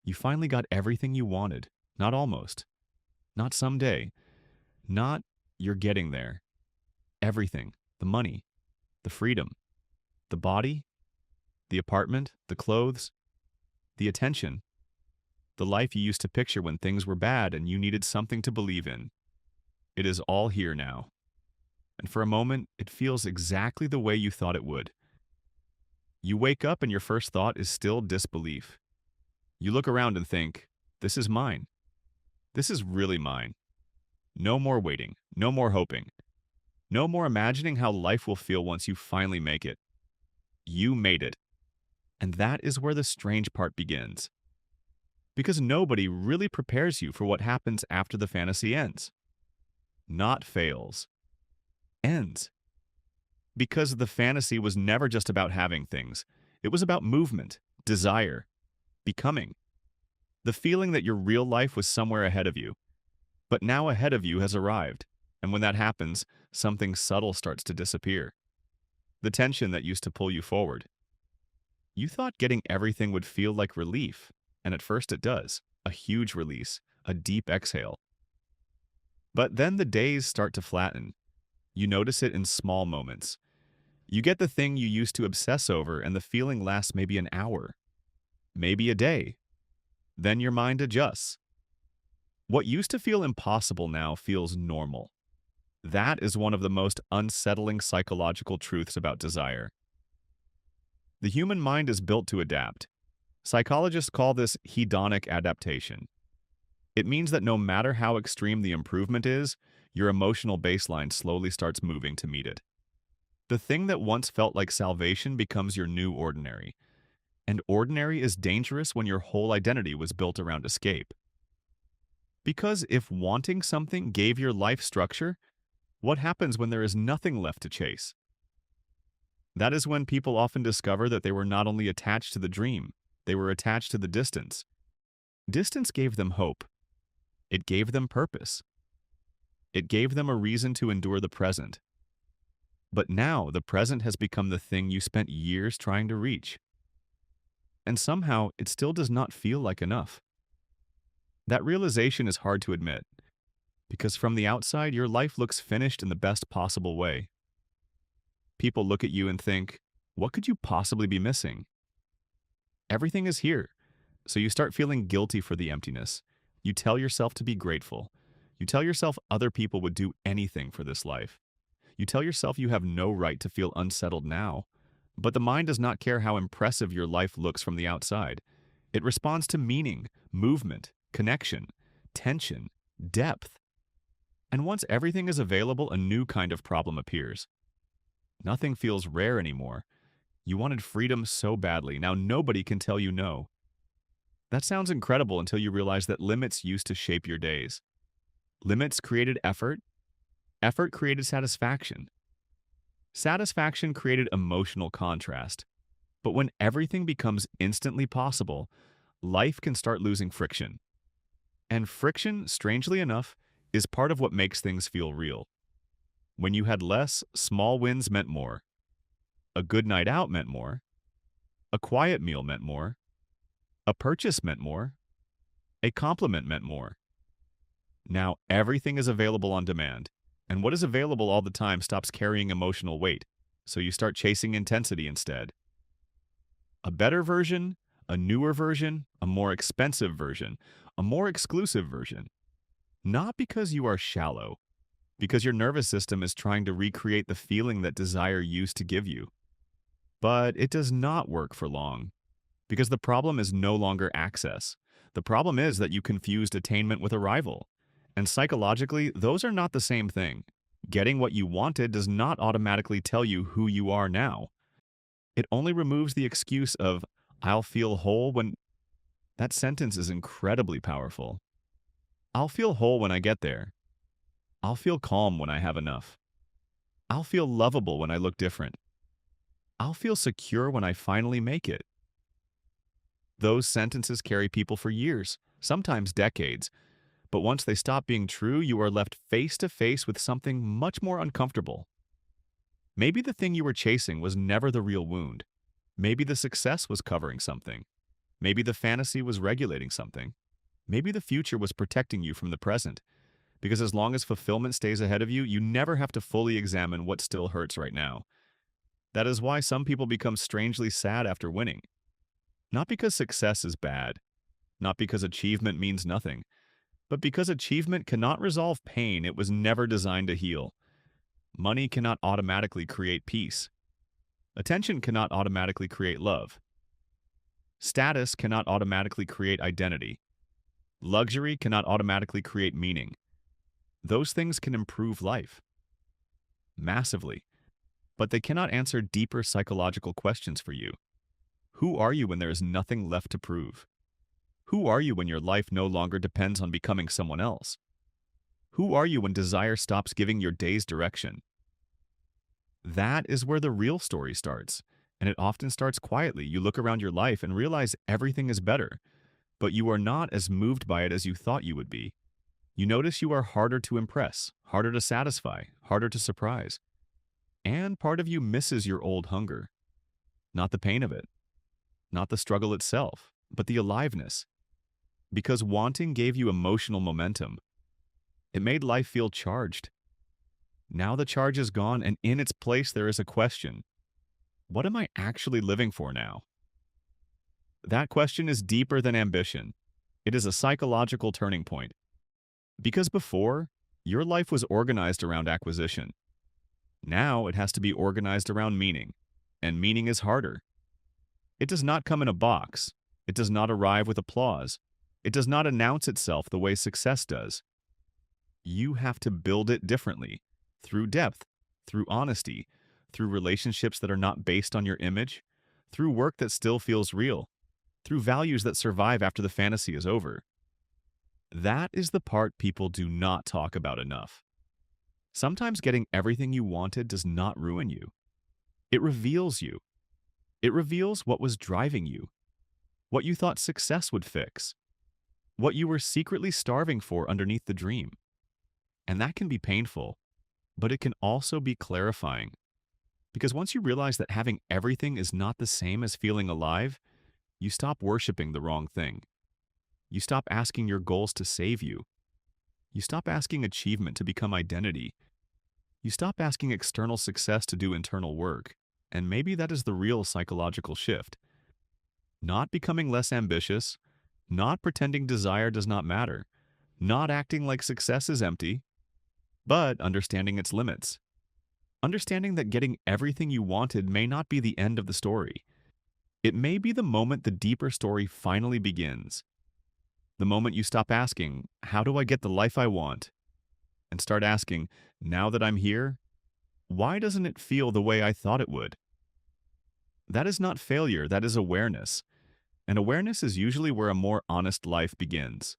You finally got everything you wanted. Not almost. Not someday. Not you're getting there. Everything. The money, the freedom, the body, the apartment, the clothes, the attention, the life you used to picture when things were bad and you needed something to believe in. It is all here now. And for a moment, it feels exactly the way you thought it would. You wake up and your first thought is still disbelief. You look around and think, this is mine. This is really mine. No more waiting. No more hoping. No more imagining how life will feel once you finally make it. You made it. And that is where the strange part begins. Because nobody really prepares you for what happens after the fantasy ends. Not fails. Ends. Because the fantasy was never just about having things. It was about movement, desire, becoming. The feeling that your real life was somewhere ahead of you. But now ahead of you has arrived. And when that happens, something subtle starts to disappear. The tension that used to pull you forward. You thought getting everything would feel like relief, and at first it does. A huge release, a deep exhale. But then the days start to flatten. You notice it in small moments. You get the thing you used to obsess over, and the feeling lasts maybe an hour, maybe a day. Then your mind adjusts. What used to feel impossible now feels normal. That is one of the most unsettling psychological truths about desire. The human mind is built to adapt. Psychologists call this hedonic adaptation. It means that no matter how extreme the improvement is, your emotional baseline slowly starts moving to meet it. The thing that once felt like salvation becomes your new ordinary. And ordinary is dangerous when your whole identity was built around escape. Because if wanting something gave your life structure, what happens when there is nothing left to chase? That is when people often discover that they were not only attached to the dream, they were attached to the distance. Distance gave them hope. It gave them purpose. It gave them a reason to endure the present. But now the present has become the thing you spent years trying to reach. And somehow it still does not feel like enough. That realization is hard to admit, because from the outside your life looks finished in the best possible way. People look at you and think, what could you possibly be missing? Everything is here, so you start feeling guilty for the emptiness. You tell yourself to be grateful. You tell yourself other people would do anything for this life. You tell yourself you have no right to feel unsettled now. But the mind does not care how impressive your life looks from the outside. It responds to meaning, movement, connection, tension, depth. And once everything is available, a new kind of problem appears. Nothing feels rare anymore. You wanted freedom so badly. Now nobody can tell you no. That sounds incredible until you realize that limits used to shape your days. Limits created effort. Effort created satisfaction. Satisfaction created emotional contrast. But when everything becomes instantly possible, life can start losing friction. And friction, strangely enough, is part of what makes things feel real. When you had less, small wins meant more. A good night out meant more. A quiet meal meant more. A purchase meant more. A compliment meant more. Now everything is available on demand. And what is available all the time stops carrying emotional weight, so you start chasing intensity instead. A better version, a newer version, a more expensive version, a more exclusive version. Not because you are shallow, because your nervous system is trying to recreate the feeling that desire used to give you. But it does not work for long, because the problem is no longer access. The problem is that you confused attainment with arrival. And psychologically, those are not the same thing. Getting what you wanted does not automatically tell you who you are now. It only removes the excuse of, I'll feel whole when... That sentence is incredibly powerful. I'll feel whole when I get there. I'll feel calm when I have enough. I'll feel lovable when I look different. I'll feel secure when I finally make it. Those sentences carry people for years, sometimes decades. But once they stop being true, you are left face to face with something much more uncomfortable. Maybe the thing you were chasing was never the real wound. Maybe the success was covering something. Maybe the fantasy was regulating something. Maybe the future was protecting you from the present. Because as long as fulfillment stays ahead of you, you never have to fully examine what still hurts right now. That is why some people become strangely sad after winning. Not because success is bad, not because achievement means nothing, but because achievement cannot resolve pain it was never designed to heal. Money cannot automatically create peace. Attention cannot automatically create love. Status cannot automatically create identity. Luxury cannot automatically create meaning. Those things can improve life massively, but they cannot answer deeper psychological questions for you. Who are you when there is nothing left to prove? Who are you when your life no longer depends on becoming someone else? Who are you when desire stops giving your days direction? That is where the real story starts, and it often starts quietly. You look around your life and realize everything is better, but you are not as moved by it as you thought you would be. You notice you are harder to impress, harder to satisfy, harder to surprise. And part of you misses your old hunger. Not the pain of it, not the struggle itself, but the aliveness. Because wanting gave you emotional momentum. It made life feel charged. Now the charge is gone, and in its place there is a question. What am I actually living for now? That question is deeper than ambition. It is a psychological turning point. Because before, your life was organized around acquisition. Now it has to be organized around meaning, and meaning is harder. It does not come in a box. It does not arrive with applause. It does not announce itself the way success does. You have to build it differently, through depth, through honesty, through relationships that are not based on your image, through work that still feels real, through values that survive after the fantasy is over. That is the part people do not talk about enough. Sometimes getting everything you wanted does not ruin you. It reveals you. It reveals what was driving you, what you thought success would fix, what you were secretly starving for underneath the dream. And that can be painful, but it can also be clarifying. Because once you realize that having everything is not the same as feeling alive, you stop worshiping the wrong thing. You stop asking your goals to save you. You stop asking achievement to become identity. You stop asking external success to do internal work. And maybe that is the real psychological shift. Not becoming less ambitious, not pretending desire does not matter, not acting like success is empty, but understanding its limits. Understanding that getting everything you wanted may not be the end of the story. It may be the moment the deeper story finally begins. The moment you stop asking, how do I get the life I want? And start asking, now that I'm here, why doesn't it feel the way I thought it would? That is not failure, that is awareness. And awareness is usually where a more honest life begins.